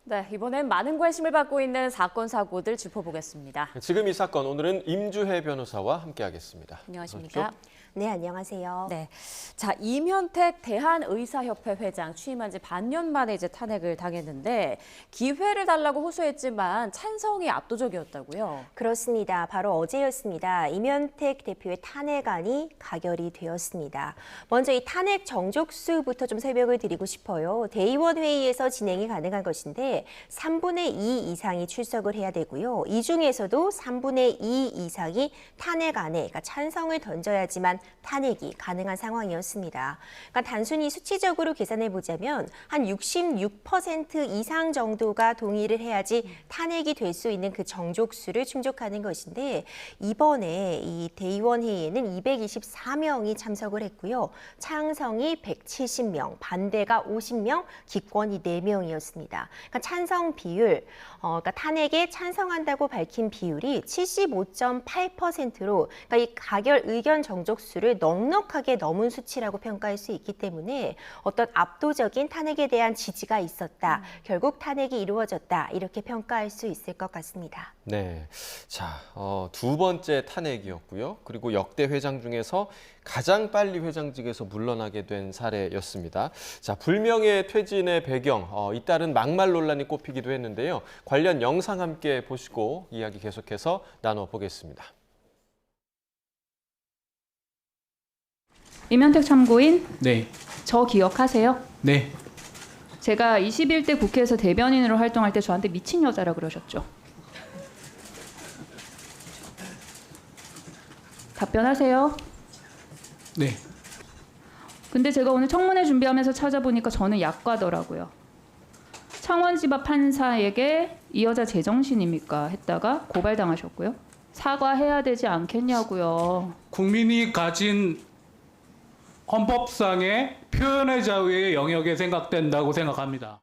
네, 이번엔 많은 관심을 받고 있는 사건, 사고들 짚어보겠습니다. 지금 이 사건, 오늘은 임주혜 변호사와 함께하겠습니다. 안녕하십니까? 네, 안녕하세요. 네, 자 이면택 대한의사협회 회장 취임한 지 반년 만에 이제 탄핵을 당했는데 기회를 달라고 호소했지만 찬성이 압도적이었다고요. 그렇습니다. 바로 어제였습니다. 이면택 대표의 탄핵안이 가결이 되었습니다. 먼저 이 탄핵 정족수부터 좀 설명을 드리고 싶어요. 대의원 회의에서 진행이 가능한 것인데 3분의 2 이상이 출석을 해야 되고요. 이 중에서도 3분의 2 이상이 탄핵안에 그러니까 찬성을 던져야지만 탄핵이 가능한 상황이었습니다. 그러니까 단순히 수치적으로 계산해 보자면 한 66% 이상 정도가 동의를 해야지 탄핵이 될 수 있는 그 정족수를 충족하는 것인데 이번에 이 대의원 회의에는 224명이 참석을 했고요. 찬성이 170명, 반대가 50명, 기권이 4명이었습니다. 그러니까 찬성 비율, 그러니까 탄핵에 찬성한다고 밝힌 비율이 75.8%로 그러니까 이 가결 의견 정족수를 넉넉하게 넘은 수치라고 평가할 수 있기 때문에 어떤 압도적인 탄핵에 대한 지지가 있었다. 결국 탄핵이 이루어졌다. 이렇게 평가할 수 있을 것 같습니다. 네, 자, 두 번째 탄핵이었고요. 그리고 역대 회장 중에서 가장 빨리 회장직에서 물러나게 된 사례였습니다. 자, 불명예 퇴진의 배경, 잇따른 막말 논란이 꼽히기도 했는데요. 관련 영상 함께 보시고 이야기 계속해서 나눠보겠습니다. 이면택 참고인, 네, 저 기억하세요? 네, 제가 21대 국회에서 대변인으로 활동할 때 저한테 미친 여자라 그러셨죠? 답변하세요. 네. 근데 제가 오늘 청문회 준비하면서 찾아보니까 저는 약과더라고요. 창원지법 판사에게 이 여자 제정신입니까? 했다가 고발당하셨고요. 사과해야 되지 않겠냐고요. 국민이 가진 헌법상의 표현의 자유의 영역에 생각된다고 생각합니다.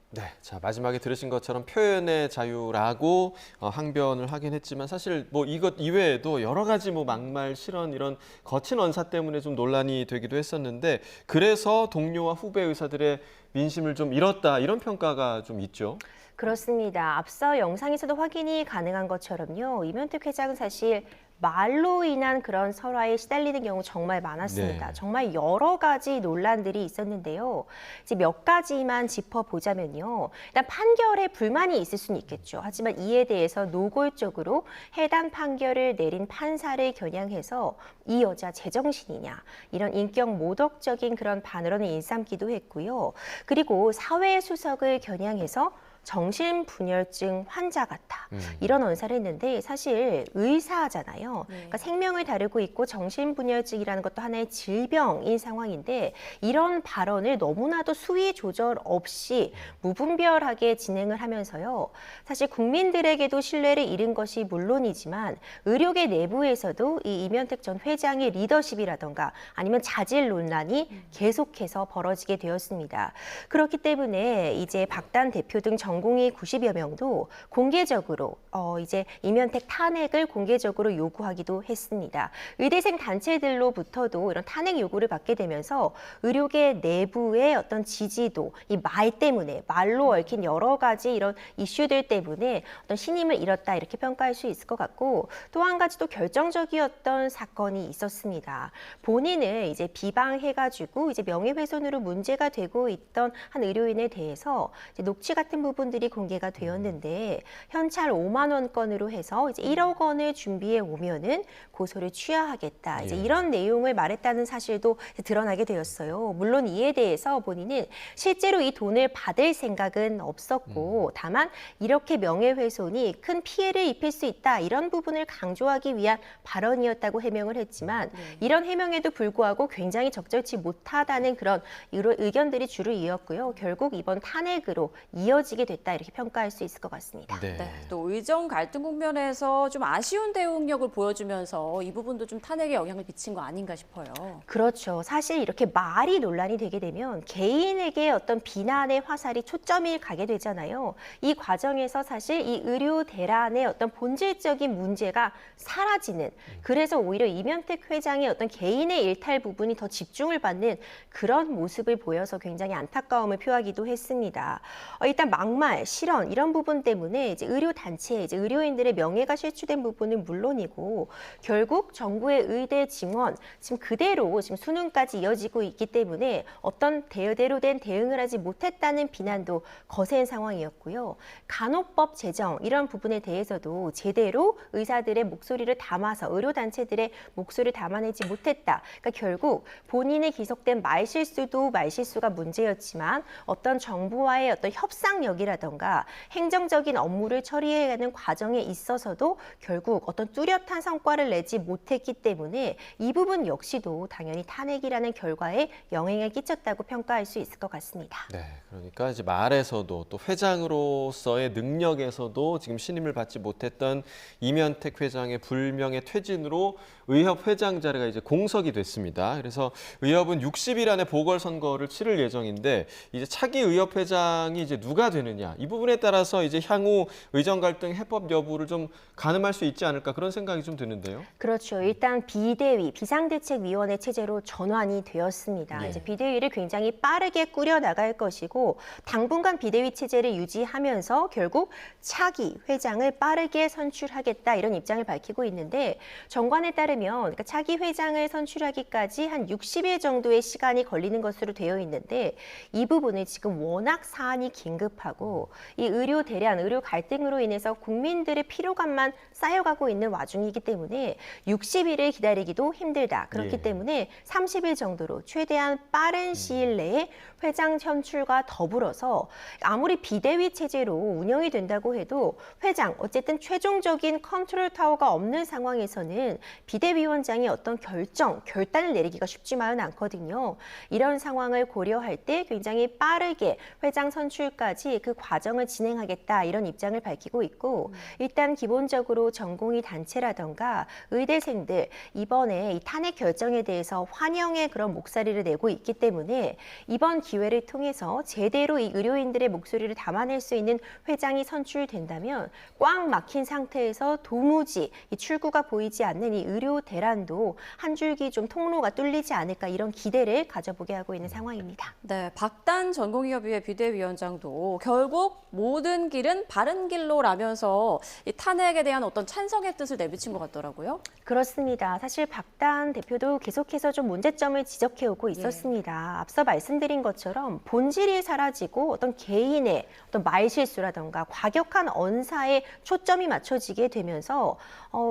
네, 자 마지막에 들으신 것처럼 표현의 자유라고 항변을 하긴 했지만 사실 뭐 이것 이외에도 여러 가지 뭐 막말, 실언 이런 거친 언사 때문에 좀 논란이 되기도 했었는데 그래서 동료와 후배 의사들의 민심을 좀 잃었다 이런 평가가 좀 있죠. 그렇습니다. 앞서 영상에서도 확인이 가능한 것처럼요. 이면택 회장은 사실 말로 인한 그런 설화에 시달리는 경우 정말 많았습니다. 네. 정말 여러 가지 논란들이 있었는데요. 이제 몇 가지만 짚어보자면요. 일단 판결에 불만이 있을 수는 있겠죠. 하지만 이에 대해서 노골적으로 해당 판결을 내린 판사를 겨냥해서 이 여자 제정신이냐 이런 인격 모독적인 그런 반언을 일삼기도 했고요. 그리고 사회수석을 겨냥해서 정신분열증 환자 같다. 이런 언사를 했는데 사실 의사잖아요. 그러니까 생명을 다루고 있고 정신분열증이라는 것도 하나의 질병인 상황인데 이런 발언을 너무나도 수위 조절 없이 무분별하게 진행을 하면서요. 사실 국민들에게도 신뢰를 잃은 것이 물론이지만 의료계 내부에서도 이 이면택 전 회장의 리더십이라던가 아니면 자질 논란이 계속해서 벌어지게 되었습니다. 그렇기 때문에 이제 박단 대표 등 전공의 90여 명도 공개적으로 이제 이면택 탄핵을 공개적으로 요구하기도 했습니다. 의대생 단체들로부터도 이런 탄핵 요구를 받게 되면서 의료계 내부의 어떤 지지도 이 말 때문에 말로 얽힌 여러 가지 이런 이슈들 때문에 어떤 신임을 잃었다 이렇게 평가할 수 있을 것 같고 또 한 가지 또 결정적이었던 사건이 있었습니다. 본인을 이제 비방해가지고 이제 명예훼손으로 문제가 되고 있던 한 의료인에 대해서 이제 녹취 같은 부분들이 공개가 되었는데 현찰 5만 원권으로 해서 이제 1억 원을 준비해 오면은 고소를 취하하겠다. 이제 이런 내용을 말했다는 사실도 드러나게 되었어요. 물론 이에 대해서 본인은 실제로 이 돈을 받을 생각은 없었고 다만 이렇게 명예훼손이 큰 피해를 입힐 수 있다. 이런 부분을 강조하기 위한 발언이었다고 해명을 했지만 이런 해명에도 불구하고 굉장히 적절치 못하다는 그런 의견들이 주를 이었고요. 결국 이번 탄핵으로 이어지게 됐습니다. 못했다 이렇게 평가할 수 있을 것 같습니다. 네. 네, 또 의정 갈등 국면에서 좀 아쉬운 대응력을 보여주면서 이 부분도 좀 탄핵에 영향을 미친 거 아닌가 싶어요. 그렇죠. 사실 이렇게 말이 논란이 되게 되면 개인에게 어떤 비난의 화살이 초점이 가게 되잖아요. 이 과정에서 사실 이 의료 대란의 어떤 본질적인 문제가 사라지는, 그래서 오히려 이면택 회장의 어떤 개인의 일탈 부분이 더 집중을 받는 그런 모습을 보여서 굉장히 안타까움을 표하기도 했습니다. 일단 막말, 실언 이런 부분 때문에 이제 의료 단체, 이제 의료인들의 명예가 실추된 부분은 물론이고 결국 정부의 의대 증원 지금 그대로 지금 수능까지 이어지고 있기 때문에 어떤 제대로 된 대응을 하지 못했다는 비난도 거센 상황이었고요. 간호법 제정 이런 부분에 대해서도 제대로 의사들의 목소리를 담아서 의료 단체들의 목소리를 담아내지 못했다. 그러니까 결국 본인의 기속된 말실수도 말실수가 문제였지만 어떤 정부와의 어떤 협상력이라던가 행정적인 업무를 처리해가는 과정에 있어서도 결국 어떤 뚜렷한 성과를 내지 못했기 때문에 이 부분 역시도 당연히 탄핵이라는 결과에 영향을 끼쳤다고 평가할 수 있을 것 같습니다. 네, 그러니까 이제 말에서도 또 회장으로서의 능력에서도 지금 신임을 받지 못했던 이면택 회장의 불명예 퇴진으로 의협 회장 자리가 이제 공석이 됐습니다. 그래서 의협은 60일 안에 보궐선거를 치를 예정인데 이제 차기 의협 회장이 이제 누가 되느냐 이 부분에 따라서 이제 향후 의정 갈등 해법 여부를 좀 가늠할 수 있지 않을까 그런 생각이 좀 드는데요. 그렇죠. 일단 비대위, 비상대책위원회 체제로 전환이 되었습니다. 예. 이제 비대위를 굉장히 빠르게 꾸려 나갈 것이고 당분간 비대위 체제를 유지하면서 결국 차기 회장을 빠르게 선출하겠다 이런 입장을 밝히고 있는데 정관에 따르면 그러니까 차기 회장을 선출하기까지 한 60일 정도의 시간이 걸리는 것으로 되어 있는데 이 부분을 지금 워낙 사안이 긴급하고 이 의료 대란, 의료 갈등으로 인해서 국민들의 피로감만 쌓여가고 있는 와중이기 때문에 60일을 기다리기도 힘들다. 그렇기 예. 때문에 30일 정도로 최대한 빠른 시일 내에 회장 선출과 더불어서 아무리 비대위 체제로 운영이 된다고 해도 회장, 어쨌든 최종적인 컨트롤 타워가 없는 상황에서는 비대위원장이 어떤 결단을 내리기가 쉽지만은 않거든요. 이런 상황을 고려할 때 굉장히 빠르게 회장 선출까지 그 과정을 진행하겠다 이런 입장을 밝히고 있고 일단 기본적으로 전공의 단체라던가 의대생들 이번에 이 탄핵 결정에 대해서 환영의 그런 목소리를 내고 있기 때문에 이번 기회를 통해서 제대로 이 의료인들의 목소리를 담아낼 수 있는 회장이 선출된다면 꽉 막힌 상태에서 도무지 이 출구가 보이지 않는 이 의료 대란도 한 줄기 좀 통로가 뚫리지 않을까 이런 기대를 가져보게 하고 있는 상황입니다. 네, 박단 전공의협의회 비대위원장도 결국 모든 길은 바른 길로라면서 이 탄핵에 대한 어떤 찬성의 뜻을 내비친 것 같더라고요. 그렇습니다. 사실 박단 대표도 계속해서 좀 문제점을 지적해오고 있었습니다. 앞서 말씀드린 것처럼 본질이 사라지고 어떤 개인의 어떤 말실수라던가 과격한 언사에 초점이 맞춰지게 되면서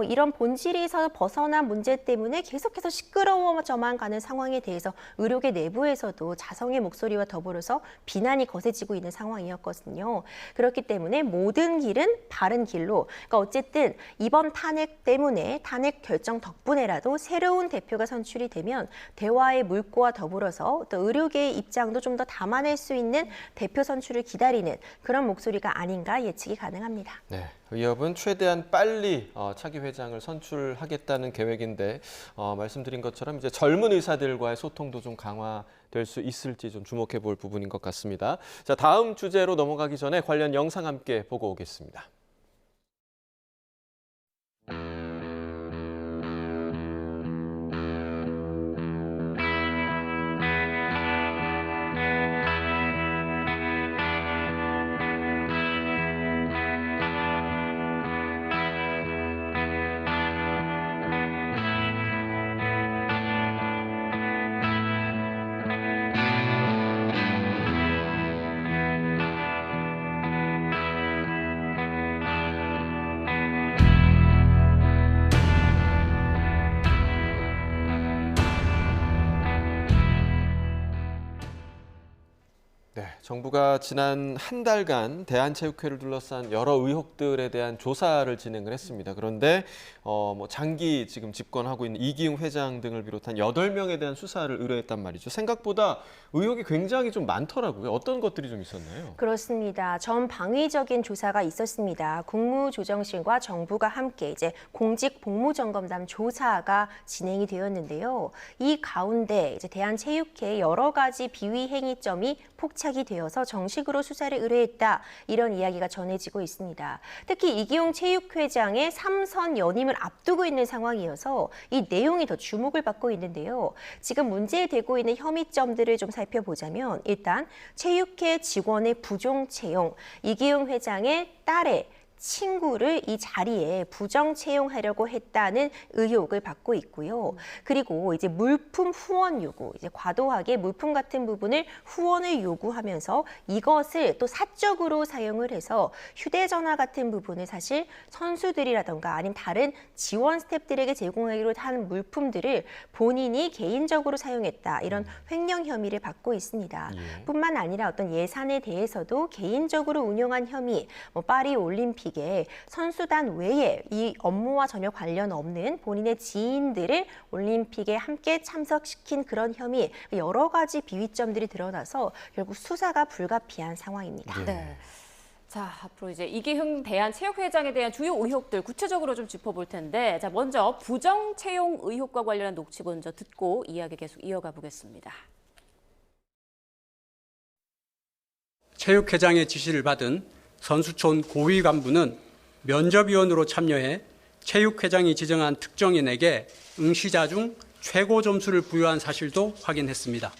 이런 본질에서 벗어난 문제 때문에 계속해서 시끄러워져만 가는 상황에 대해서 의료계 내부에서도 자성의 목소리와 더불어서 비난이 거세지고 있는 상황이었거든요. 그렇기 때문에 모든 길은 바른 길로, 그러니까 어쨌든 이번 탄핵 때문에 탄핵 결정 덕분에라도 새로운 대표가 선출이 되면 대화의 물꼬와 더불어서 또 의료계의 입장도 좀 더 담아낼 수 있는 대표 선출을 기다리는 그런 목소리가 아닌가 예측이 가능합니다. 네, 의협은 최대한 빨리 차기 회장을 선출하겠다는 계획인데 말씀드린 것처럼 이제 젊은 의사들과의 소통도 좀 강화될 수 있을지 좀 주목해 볼 부분인 것 같습니다. 자, 다음 주제로 넘어가기 전에 관련 영상 함께 보고 오겠습니다. 네, 정부가 지난 한 달간 대한체육회를 둘러싼 여러 의혹들에 대한 조사를 진행을 했습니다. 그런데 장기 지금 집권하고 있는 이기웅 회장 등을 비롯한 8명에 대한 수사를 의뢰했단 말이죠. 생각보다 의혹이 굉장히 좀 많더라고요. 어떤 것들이 좀 있었나요? 그렇습니다. 전방위적인 조사가 있었습니다. 국무조정실과 정부가 함께 이제 공직복무점검단 조사가 진행이 되었는데요. 이 가운데 이제 대한체육회의 여러 가지 비위 행위점이 포착이 되어서 정식으로 수사를 의뢰했다. 이런 이야기가 전해지고 있습니다. 특히 이기용 체육회장의 3선 연임을 앞두고 있는 상황이어서 이 내용이 더 주목을 받고 있는데요. 지금 문제되고 있는 혐의점들을 좀 살펴보자면 일단 체육회 직원의 부종 채용, 이기용 회장의 딸의 친구를 이 자리에 부정 채용하려고 했다는 의혹을 받고 있고요. 그리고 이제 물품 후원 요구, 이제 과도하게 물품 같은 부분을 후원을 요구하면서 이것을 또 사적으로 사용을 해서 휴대전화 같은 부분을 사실 선수들이라던가 아니면 다른 지원 스태프들에게 제공하기로 한 물품들을 본인이 개인적으로 사용했다. 이런 횡령 혐의를 받고 있습니다. 뿐만 아니라 어떤 예산에 대해서도 개인적으로 운용한 혐의, 파리 올림픽 선수단 외에 이 업무와 전혀 관련 없는 본인의 지인들을 올림픽에 함께 참석시킨 그런 혐의, 여러 가지 비위점들이 드러나서 결국 수사가 불가피한 상황입니다. 네. 자, 앞으로 이제 이기흥 대한체육회장에 대한 주요 의혹들 구체적으로 좀 짚어볼 텐데, 자, 먼저 부정 채용 의혹과 관련한 녹취 먼저 듣고 이야기 계속 이어가 보겠습니다. 체육회장의 지시를 받은 선수촌 고위 간부는 면접위원으로 참여해 체육회장이 지정한 특정인에게 응시자 중 최고 점수를 부여한 사실도 확인했습니다.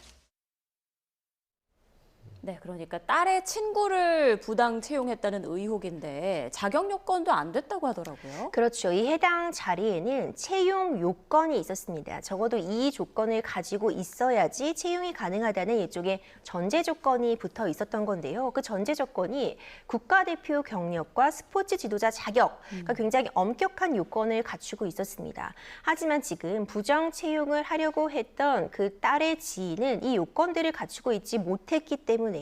네, 그러니까 딸의 친구를 부당 채용했다는 의혹인데 자격 요건도 안 됐다고 하더라고요. 그렇죠. 이 해당 자리에는 채용 요건이 있었습니다. 적어도 이 조건을 가지고 있어야지 채용이 가능하다는 일종의 전제 조건이 붙어 있었던 건데요. 그 전제 조건이 국가대표 경력과 스포츠 지도자 자격, 그러니까 굉장히 엄격한 요건을 갖추고 있었습니다. 하지만 지금 부정 채용을 하려고 했던 그 딸의 지인은 이 요건들을 갖추고 있지 못했기 때문에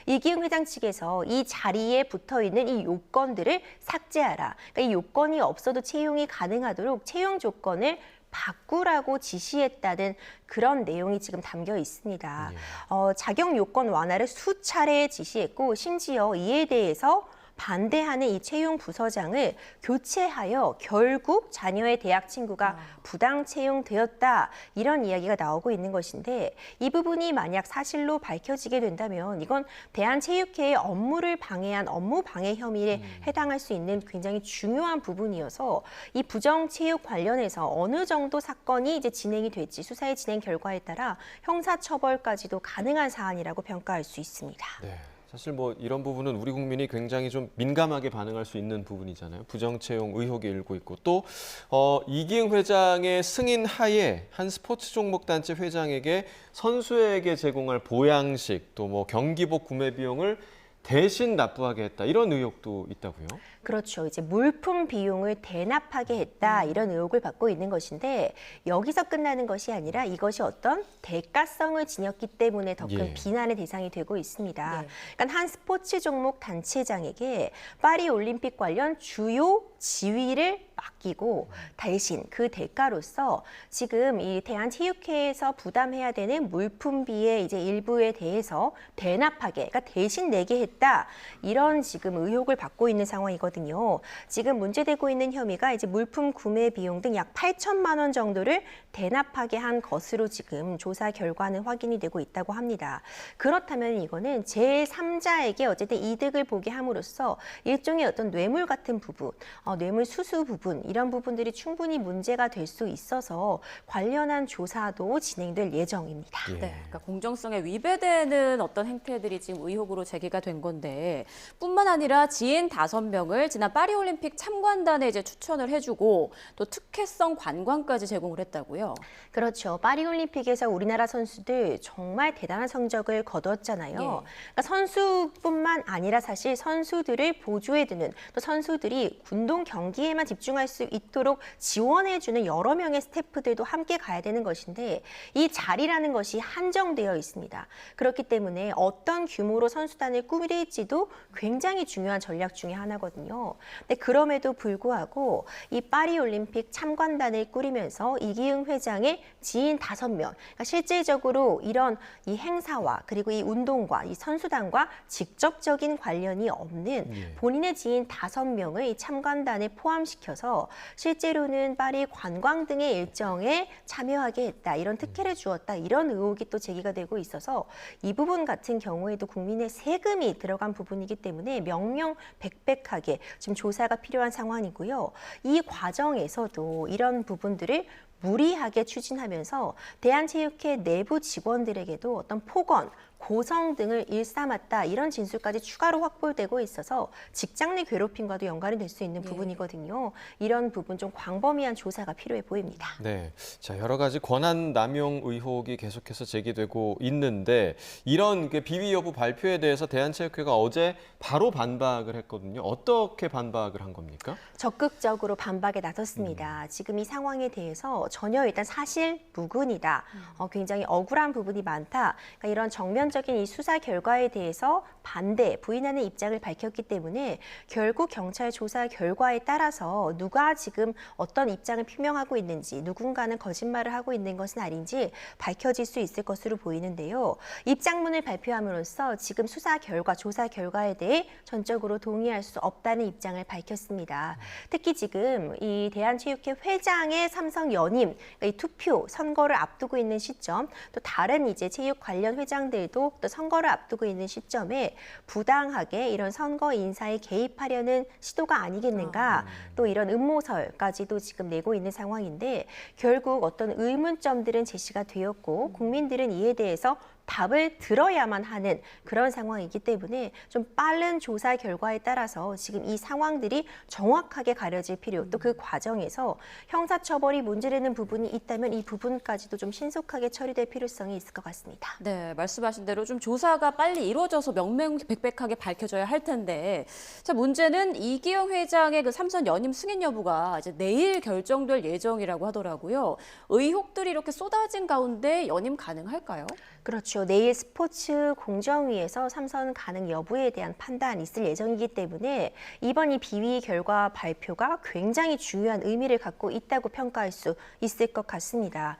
이기흥 회장 측에서 이 자리에 붙어 있는 이 요건들을 삭제하라. 그러니까 이 요건이 없어도 채용이 가능하도록 채용 조건을 바꾸라고 지시했다는 그런 내용이 지금 담겨 있습니다. 자격 요건 완화를 수차례 지시했고 심지어 이에 대해서 반대하는 이 채용 부서장을 교체하여 결국 자녀의 대학 친구가 부당 채용되었다. 이런 이야기가 나오고 있는 것인데 이 부분이 만약 사실로 밝혀지게 된다면 이건 대한체육회의 업무를 방해한 업무 방해 혐의에 해당할 수 있는 굉장히 중요한 부분이어서 이 부정 채용 관련해서 어느 정도 사건이 이제 진행이 될지 수사의 진행 결과에 따라 형사처벌까지도 가능한 사안이라고 평가할 수 있습니다. 네. 사실 이런 부분은 우리 국민이 굉장히 좀 민감하게 반응할 수 있는 부분이잖아요. 부정 채용 의혹이 일고 있고 또 이기흥 회장의 승인 하에 한 스포츠 종목 단체 회장에게 선수에게 제공할 보양식 또 경기복 구매 비용을 대신 납부하게 했다. 이런 의혹도 있다고요? 그렇죠. 이제 물품 비용을 대납하게 했다. 이런 의혹을 받고 있는 것인데 여기서 끝나는 것이 아니라 이것이 어떤 대가성을 지녔기 때문에 더 큰 비난의 대상이 되고 있습니다. 그러니까 한 스포츠 종목 단체장에게 파리 올림픽 관련 주요 지휘를 맡기고 대신 그 대가로서 지금 이 대한체육회에서 부담해야 되는 물품비의 이제 일부에 대해서 대납하게, 그러니까 대신 내게 했다. 이런 지금 의혹을 받고 있는 상황이거든요. 지금 문제되고 있는 혐의가 이제 물품 구매 비용 등 약 8천만 원 정도를 대납하게 한 것으로 지금 조사 결과는 확인이 되고 있다고 합니다. 그렇다면 이거는 제3자에게 어쨌든 이득을 보게 함으로써 일종의 어떤 뇌물 같은 부분, 뇌물 수수 부분 이런 부분들이 충분히 문제가 될 수 있어서 관련한 조사도 진행될 예정입니다. 네, 그러니까 공정성에 위배되는 어떤 행태들이 지금 의혹으로 제기가 된 건데 뿐만 아니라 지인 5명을 지난 파리올림픽 참관단에 이제 추천을 해주고 또 특혜성 관광까지 제공을 했다고요. 그렇죠. 파리올림픽에서 우리나라 선수들 정말 대단한 성적을 거뒀잖아요. 그러니까 선수뿐만 아니라 사실 선수들을 보조해두는 또 선수들이 군동 운동 경기에만 집중할 수 있도록 지원해주는 여러 명의 스태프들도 함께 가야 되는 것인데 이 자리라는 것이 한정되어 있습니다. 그렇기 때문에 어떤 규모로 선수단을 꾸릴지도 굉장히 중요한 전략 중에 하나거든요. 근데 그럼에도 불구하고 이 파리올림픽 참관단을 꾸리면서 이기흥 회장의 지인 5명, 그러니까 실질적으로 이런 이 행사와 그리고 이 운동과 이 선수단과 직접적인 관련이 없는 본인의 지인 5명을 이 참관단에 포함시켜서 실제로는 파리 관광 등의 일정에 참여하게 했다. 이런 특혜를 주었다. 이런 의혹이 또 제기가 되고 있어서 이 부분 같은 경우에도 국민의 세금이 들어간 부분이기 때문에 명명백백하게 지금 조사가 필요한 상황이고요. 이 과정에서도 이런 부분들을 무리하게 추진하면서 대한체육회 내부 직원들에게도 어떤 폭언, 고성 등을 일삼았다 이런 진술까지 추가로 확보되고 있어서 직장 내 괴롭힘과도 연관이 될 수 있는 부분이거든요. 이런 부분 좀 광범위한 조사가 필요해 보입니다. 네, 자 여러 가지 권한 남용 의혹이 계속해서 제기되고 있는데 이런 비위 여부 발표에 대해서 대한체육회가 어제 바로 반박을 했거든요. 어떻게 반박을 한 겁니까? 적극적으로 반박에 나섰습니다. 지금 이 상황에 대해서 전혀 일단 사실 무근이다. 굉장히 억울한 부분이 많다. 그러니까 이런 정면적인 이 수사 결과에 대해서 반대, 부인하는 입장을 밝혔기 때문에 결국 경찰 조사 결과에 따라서 누가 지금 어떤 입장을 표명하고 있는지 누군가는 거짓말을 하고 있는 것은 아닌지 밝혀질 수 있을 것으로 보이는데요. 입장문을 발표함으로써 지금 수사 결과, 조사 결과에 대해 전적으로 동의할 수 없다는 입장을 밝혔습니다. 특히 지금 이 대한체육회 회장의 삼성 연임, 그러니까 이 투표, 선거를 앞두고 있는 시점, 또 다른 이제 체육 관련 회장들도 또 선거를 앞두고 있는 시점에 부당하게 이런 선거 인사에 개입하려는 시도가 아니겠는가, 또 이런 음모설까지도 지금 내고 있는 상황인데 결국 어떤 의문점들은 제시가 되었고 국민들은 이에 대해서 답을 들어야만 하는 그런 상황이기 때문에 좀 빠른 조사 결과에 따라서 지금 이 상황들이 정확하게 가려질 필요, 또 그 과정에서 형사처벌이 문제되는 부분이 있다면 이 부분까지도 좀 신속하게 처리될 필요성이 있을 것 같습니다. 네, 말씀하신 대로 좀 조사가 빨리 이루어져서 명명백백하게 밝혀져야 할 텐데, 자 문제는 이기흥 회장의 그 삼선 연임 승인 여부가 이제 내일 결정될 예정이라고 하더라고요. 의혹들이 이렇게 쏟아진 가운데 연임 가능할까요? 그렇죠. 내일 스포츠 공정위에서 삼선 가능 여부에 대한 판단이 있을 예정이기 때문에 이번 이 비위 결과 발표가 굉장히 중요한 의미를 갖고 있다고 평가할 수 있을 것 같습니다.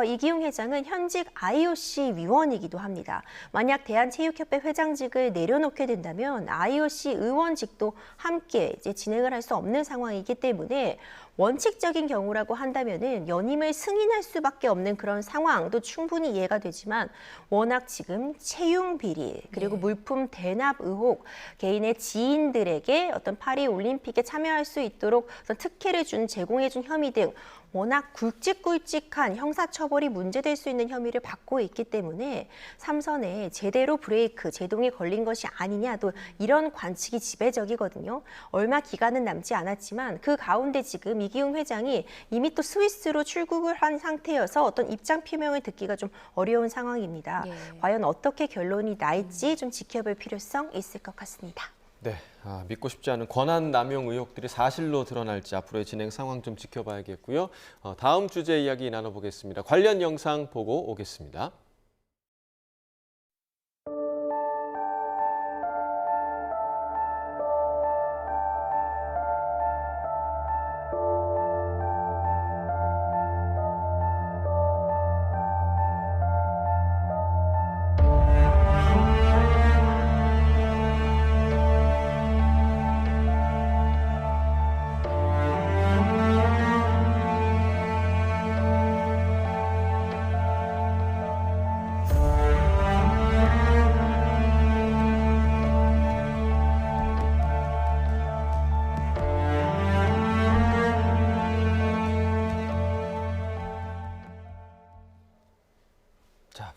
이기흥 회장은 현직 IOC 위원이기도 합니다. 만약 대한체육협회 회장직을 내려놓게 된다면 IOC 의원직도 함께 이제 진행을 할 수 없는 상황이기 때문에 원칙적인 경우라고 한다면은 연임을 승인할 수밖에 없는 그런 상황도 충분히 이해가 되지만 워낙 지금 채용 비리 그리고 물품 대납 의혹, 개인의 지인들에게 어떤 파리 올림픽에 참여할 수 있도록 어떤 특혜를 제공해 준 혐의 등 워낙 굵직굵직한 형사처벌이 문제될 수 있는 혐의를 받고 있기 때문에 삼선에 제대로 브레이크, 제동이 걸린 것이 아니냐, 또 이런 관측이 지배적이거든요. 얼마 기간은 남지 않았지만 그 가운데 지금 이기흥 회장이 이미 또 스위스로 출국을 한 상태여서 어떤 입장 표명을 듣기가 좀 어려운 상황입니다. 과연 어떻게 결론이 날지 좀 지켜볼 필요성 있을 것 같습니다. 네, 믿고 싶지 않은 권한 남용 의혹들이 사실로 드러날지 앞으로의 진행 상황 좀 지켜봐야겠고요. 다음 주제 이야기 나눠보겠습니다. 관련 영상 보고 오겠습니다.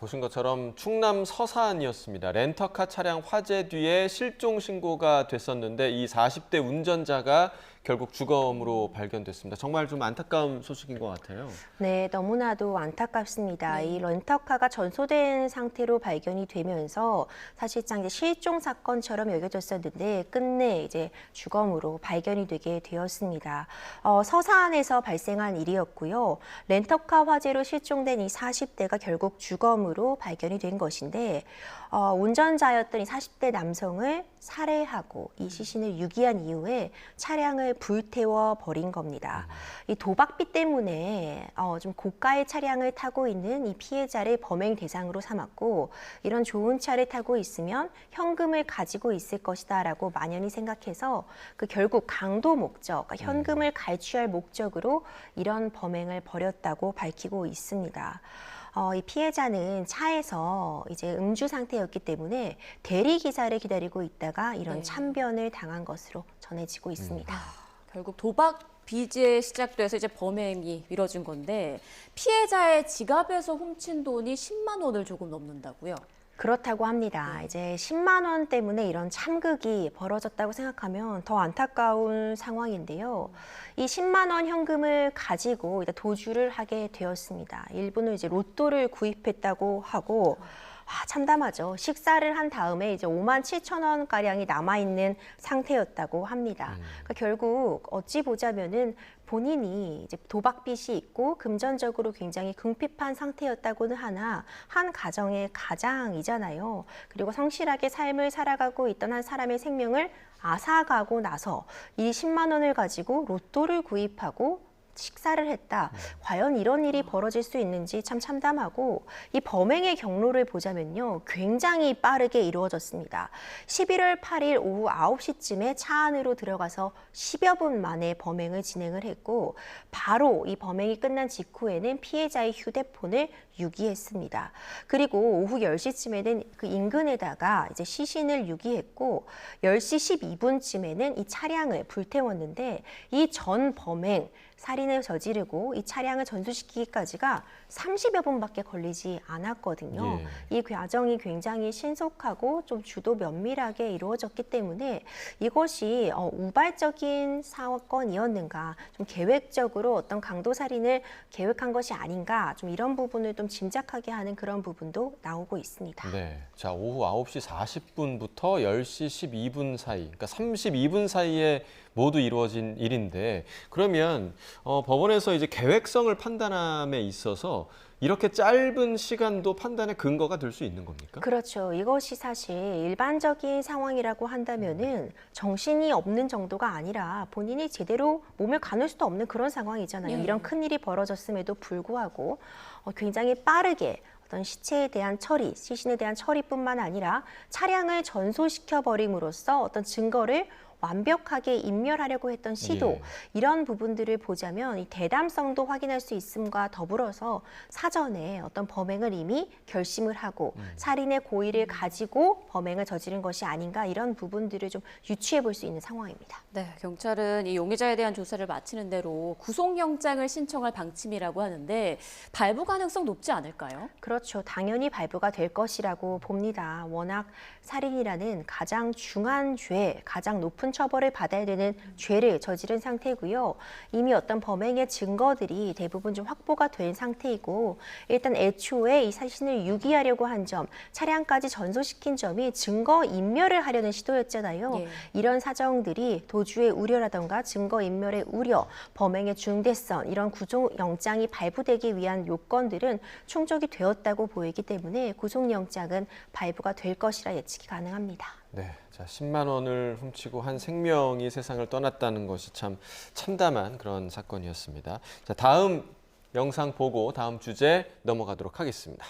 보신 것처럼 충남 서산이었습니다. 렌터카 차량 화재 뒤에 실종 신고가 됐었는데 이 40대 운전자가 결국 주검으로 발견됐습니다. 정말 좀 안타까운 소식인 것 같아요. 네, 너무나도 안타깝습니다. 이 렌터카가 전소된 상태로 발견이 되면서 사실상 이제 실종 사건처럼 여겨졌었는데 끝내 이제 주검으로 발견이 되게 되었습니다. 서산에서 발생한 일이었고요. 렌터카 화재로 실종된 이 40대가 결국 주검으로 발견이 된 것인데 운전자였던 이 40대 남성을 살해하고 이 시신을 유기한 이후에 차량을 불태워 버린 겁니다. 이 도박비 때문에 좀 고가의 차량을 타고 있는 이 피해자를 범행 대상으로 삼았고 이런 좋은 차를 타고 있으면 현금을 가지고 있을 것이다라고 만연히 생각해서 결국 강도 목적, 그러니까 현금을 갈취할 목적으로 이런 범행을 벌였다고 밝히고 있습니다. 이 피해자는 차에서 이제 음주 상태였기 때문에 대리 기사를 기다리고 있다가 이런 참변을 당한 것으로 전해지고 있습니다. 결국 도박 빚에 시작돼서 이제 범행이 이뤄진 건데 피해자의 지갑에서 훔친 돈이 10만 원을 조금 넘는다고요? 그렇다고 합니다. 이제 10만 원 때문에 이런 참극이 벌어졌다고 생각하면 더 안타까운 상황인데요. 이 10만 원 현금을 가지고 도주를 하게 되었습니다. 일부는 이제 로또를 구입했다고 하고 참담하죠. 식사를 한 다음에 이제 5만 7천 원 가량이 남아 있는 상태였다고 합니다. 그러니까 결국 어찌 보자면은 본인이 이제 도박빚이 있고 금전적으로 굉장히 궁핍한 상태였다고는 하나 한 가정의 가장이잖아요. 그리고 성실하게 삶을 살아가고 있던 한 사람의 생명을 앗아가고 나서 이 10만 원을 가지고 로또를 구입하고 식사를 했다. 과연 이런 일이 벌어질 수 있는지 참 참담하고 이 범행의 경로를 보자면요. 굉장히 빠르게 이루어졌습니다. 11월 8일 오후 9시쯤에 차 안으로 들어가서 10여 분 만에 범행을 진행을 했고 바로 이 범행이 끝난 직후에는 피해자의 휴대폰을 유기했습니다. 그리고 오후 10시쯤에는 그 인근에다가 이제 시신을 유기했고 10시 12분쯤에는 이 차량을 불태웠는데 이 전 범행 살인을 저지르고 이 차량을 전수시키기까지가 30여 분밖에 걸리지 않았거든요. 이 과정이 굉장히 신속하고 좀 주도 면밀하게 이루어졌기 때문에 이것이 우발적인 사건이었는가, 좀 계획적으로 어떤 강도 살인을 계획한 것이 아닌가, 좀 이런 부분을 좀 짐작하게 하는 그런 부분도 나오고 있습니다. 네, 자 오후 9시 40분부터 10시 12분 사이, 그러니까 32분 사이에 모두 이루어진 일인데 그러면 법원에서 이제 계획성을 판단함에 있어서 이렇게 짧은 시간도 판단의 근거가 될 수 있는 겁니까? 그렇죠. 이것이 사실 일반적인 상황이라고 한다면은 정신이 없는 정도가 아니라 본인이 제대로 몸을 가눌 수도 없는 그런 상황이잖아요. 이런 큰 일이 벌어졌음에도 불구하고 굉장히 빠르게 어떤 시체에 대한 처리, 시신에 대한 처리뿐만 아니라 차량을 전소시켜 버림으로써 어떤 증거를 완벽하게 인멸하려고 했던 시도, 이런 부분들을 보자면 이 대담성도 확인할 수 있음과 더불어서 사전에 어떤 범행을 이미 결심을 하고 살인의 고의를 가지고 범행을 저지른 것이 아닌가, 이런 부분들을 좀 유추해 볼 수 있는 상황입니다. 네, 경찰은 이 용의자에 대한 조사를 마치는 대로 구속영장을 신청할 방침이라고 하는데 발부 가능성 높지 않을까요? 그렇죠. 당연히 발부가 될 것이라고 봅니다. 워낙 살인이라는 가장 중한 죄, 가장 높은 처벌을 받아야 되는 죄를 저지른 상태고요. 이미 어떤 범행의 증거들이 대부분 좀 확보가 된 상태이고 일단 애초에 이 사신을 유기하려고 한 점, 차량까지 전소시킨 점이 증거 인멸을 하려는 시도였잖아요. 이런 사정들이 도주의 우려라던가 증거 인멸의 우려, 범행의 중대성, 이런 구속영장이 발부되기 위한 요건들은 충족이 되었다고 보이기 때문에 구속영장은 발부가 될 것이라 예측이 가능합니다. 네, 자 10만 원을 훔치고 한 생명이 세상을 떠났다는 것이 참 참담한 그런 사건이었습니다. 자, 다음 영상 보고 다음 주제 넘어가도록 하겠습니다.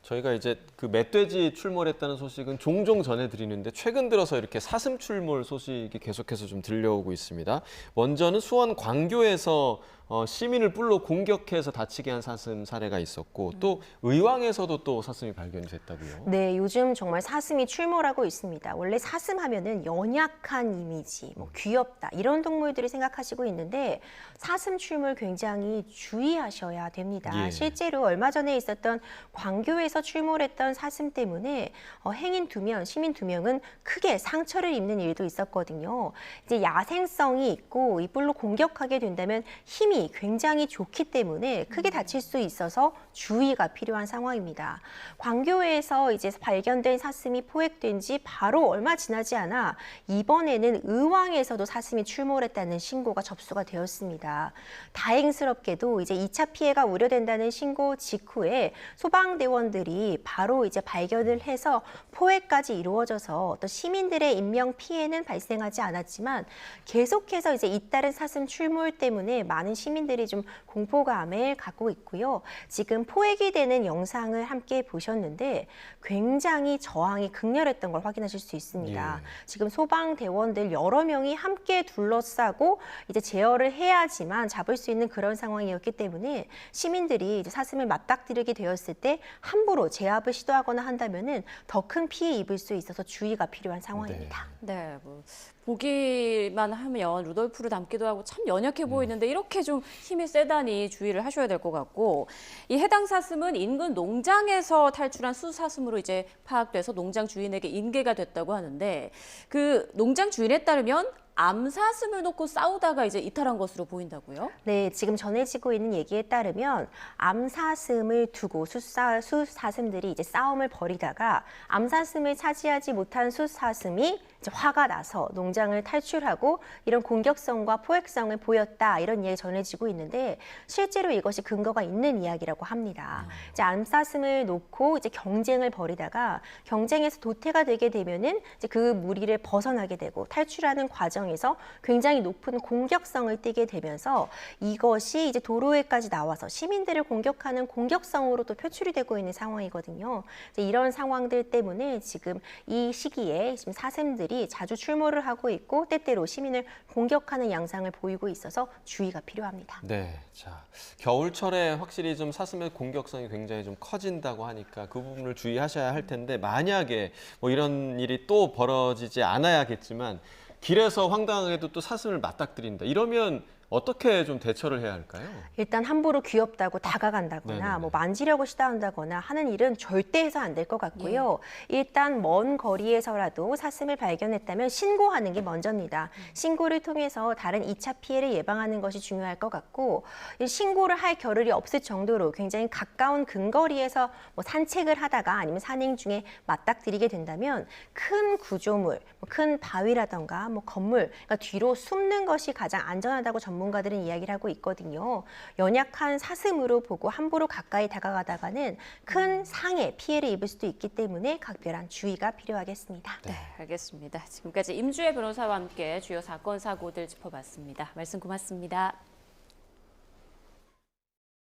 저희가 이제 그 멧돼지 출몰했다는 소식은 종종 전해드리는데 최근 들어서 이렇게 사슴 출몰 소식이 계속해서 좀 들려오고 있습니다. 먼저는 수원 광교에서 시민을 뿔로 공격해서 다치게 한 사슴 사례가 있었고 또 의왕에서도 또 사슴이 발견이 됐다고요. 네, 요즘 정말 사슴이 출몰하고 있습니다. 원래 사슴 하면은 연약한 이미지, 뭐 귀엽다 이런 동물들이 생각하시고 있는데 사슴 출몰 굉장히 주의하셔야 됩니다. 예. 실제로 얼마 전에 있었던 광교에서 출몰했던 사슴 때문에 행인 2명, 시민 2명은 크게 상처를 입는 일도 있었거든요. 이제 야생성이 있고 이 뿔로 공격하게 된다면 힘이 굉장히 좋기 때문에 크게 다칠 수 있어서 주의가 필요한 상황입니다. 광교에서 이제 발견된 사슴이 포획된 지 바로 얼마 지나지 않아 이번에는 의왕에서도 사슴이 출몰했다는 신고가 접수가 되었습니다. 다행스럽게도 이제 2차 피해가 우려된다는 신고 직후에 소방대원들이 바로 이제 발견을 해서 포획까지 이루어져서 어떤 시민들의 인명 피해는 발생하지 않았지만 계속해서 이제 잇따른 사슴 출몰 때문에 많은 시민들이 좀 공포감을 갖고 있고요. 지금 포획이 되는 영상을 함께 보셨는데 굉장히 저항이 극렬했던 걸 확인하실 수 있습니다. 예. 지금 소방대원들 여러 명이 함께 둘러싸고 이제 제어를 해야지만 잡을 수 있는 그런 상황이었기 때문에 시민들이 이제 사슴을 맞닥뜨리게 되었을 때 함부로 제압을 시도하거나 한다면은 더 큰 피해 입을 수 있어서 주의가 필요한 상황입니다. 네, 뭐 보기만 하면 루돌프를 닮기도 하고 참 연약해 보이는데 이렇게 좀 힘이 세다니 주의를 하셔야 될 것 같고 이 해당 사슴은 인근 농장에서 탈출한 수사슴으로 이제 파악돼서 농장 주인에게 인계가 됐다고 하는데 그 농장 주인에 따르면 암사슴을 놓고 싸우다가 이제 이탈한 것으로 보인다고요? 네, 지금 전해지고 있는 얘기에 따르면 암사슴을 두고 수사슴들이 이제 싸움을 벌이다가 암사슴을 차지하지 못한 수사슴이 이제 화가 나서 농장을 탈출하고 이런 공격성과 포획성을 보였다 이런 얘기 전해지고 있는데 실제로 이것이 근거가 있는 이야기라고 합니다. 이제 암사슴을 놓고 이제 경쟁을 벌이다가 경쟁에서 도태가 되게 되면은 이제 그 무리를 벗어나게 되고 탈출하는 과정에서 굉장히 높은 공격성을 띠게 되면서 이것이 이제 도로에까지 나와서 시민들을 공격하는 공격성으로 또 표출이 되고 있는 상황이거든요. 이제 이런 상황들 때문에 지금 이 시기에 지금 사슴들이 자주 출몰을 하고 있고 때때로 시민을 공격하는 양상을 보이고 있어서 주의가 필요합니다. 네, 자 겨울철에 확실히 좀 사슴의 공격성이 굉장히 좀 커진다고 하니까 그 부분을 주의하셔야 할 텐데 만약에 뭐 이런 일이 또 벌어지지 않아야겠지만 길에서 황당하게도 또 사슴을 맞닥뜨린다 이러면 어떻게 좀 대처를 해야 할까요? 일단 함부로 귀엽다고 다가간다거나 네네네. 뭐 만지려고 시도한다거나 하는 일은 절대 해서 안 될 것 같고요. 일단 먼 거리에서라도 사슴을 발견했다면 신고하는 게 먼저입니다. 신고를 통해서 다른 2차 피해를 예방하는 것이 중요할 것 같고 이 신고를 할 겨를이 없을 정도로 굉장히 가까운 근거리에서 뭐 산책을 하다가 아니면 산행 중에 맞닥뜨리게 된다면 큰 구조물, 큰 바위라던가 뭐 건물, 그러니까 뒤로 숨는 것이 가장 안전하다고 전문가들은 이야기를 하고 있거든요. 연약한 사슴으로 보고 함부로 가까이 다가가다가는 큰 상해, 피해를 입을 수도 있기 때문에 각별한 주의가 필요하겠습니다. 네, 알겠습니다. 지금까지 임주혜 변호사와 함께 주요 사건, 사고들 짚어봤습니다. 말씀 고맙습니다.